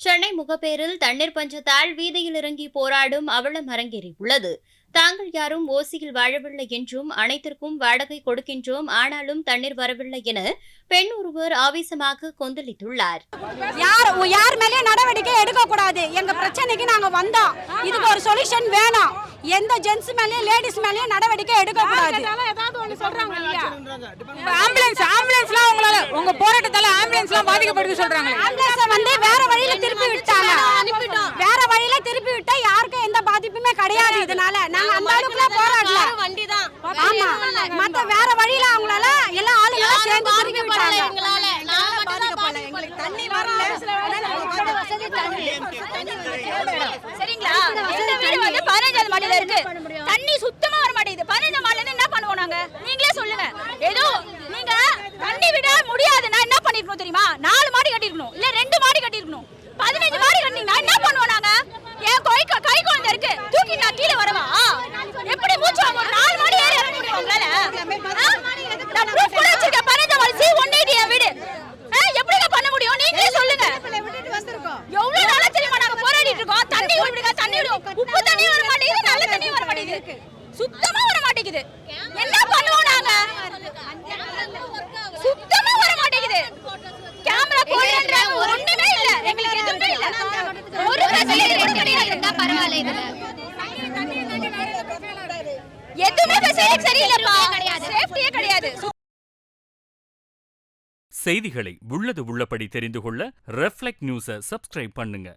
சென்னை முகப்பேரில் தண்ணீர் பஞ்சத்தால் வீதியில் இறங்கி போராடும் அவலம் அரங்கேறியுள்ளது. தாங்கள் யாரும் ஓசியில் வாழவில்லை என்றும் அனைத்திற்கும் வாடகை கொடுக்கின்றோம், ஆனாலும் தண்ணீர் வரவில்லை என பெண் ஒருவர் ஆவேசமாக கொந்தளித்துள்ளார். யார் மேலேயும் நடவடிக்கை எடுக்கக்கூடாது. எங்க பிரச்சனைக்கு நாங்க வந்தோம், இதுக்கு ஒரு சொல்யூஷன் வேணும். எந்த ஜென்ஸ் மேலேயும் லேடிஸ் மேலேயும் நடவடிக்கை எடுக்கக்கூடாது. ஆம்புலன்ஸ்லாம் உங்க போராட்டத்தால ஆம்புலன்ஸ்லாம் பாதிக்கப்படுது சொல்றாங்க. ஆம்புலன்ஸ் வந்து வேற வழியில திருப்பி விட்டாங்க. வேற வழியில திருப்பி விட்டா யாருக்கும் எந்த பாதிப்புமே கிடையாது. இதனால நாங்க அந்த அளவுக்குல போராடல. ஆமா, மத்த வேற வழியில அவங்களால எல்லா ஆளுங்களும் சேர்ந்து திருப்பி விட்டாங்க. எங்களுக்கு தண்ணி வரல. சரிங்களா? இந்த வீடு வந்து 15வது மாடியில இருக்கு. தண்ணி சுத்தமா வர மாட்டேங்குது. 15வது மாடியில இருந்து என்ன பண்ணுவோம் நாங்க? நீங்களே சொல்லுங்க. ஏதோ நீங்க தண்ணி விட முடியாதுன்னா என்ன பண்ணிருக்கணும் தெரியுமா? 4 மாடி கட்டிருக்கணும், இல்ல 2 மாடி கட்டிருக்கணும். 15 மாடி கட்டினா என்ன பண்ணுவோம் நாங்க? என் கை குழந்தை இருக்கு, தூக்கி நான் கீழே வரவா? எப்படி மூச்சு வாங்க? 4 மாடி ஏறி இறங்க முடியும் உங்களால? நான் ப்ரூஃப் கூட வச்சிருக்கேன். 15வது மாடி C180 என் வீடு. எப்படிங்க பண்ண முடியும்? நீங்களே சொல்லுங்க. எவ்வளவு நாளா தெரியுமா நாங்க போராடிட்டு இருக்கோம்? தண்ணி விடுங்க, தண்ணி விடுங்க. உப்பு தண்ணி வர மாட்டேங்குது, நல்ல தண்ணி வர மாட்டேங்குது, சுத்தமா வர மாட்டேங்குது. என்ன பண்ணுவோம் நாங்க? சுத்தமா வர மாட்டேங்குது. கேமரா போடுறேன், ஒண்ணுமே இல்ல, எங்களுக்கு எதுவுமே இல்ல. ஒரு ஃபெசிலிட்டி கிடையாது. பரவாயில்லை, இதுல எதுவுமே ஃபெசிலிட்டி சரியில்லைப்பா, சேஃப்டியே கிடையாது. செய்திகளை உள்ளது உள்ளபடி தெரிந்து கொள்ள ரெஃப்ளெக்ட் நியூஸை சப்ஸ்கிரைப் பண்ணுங்க.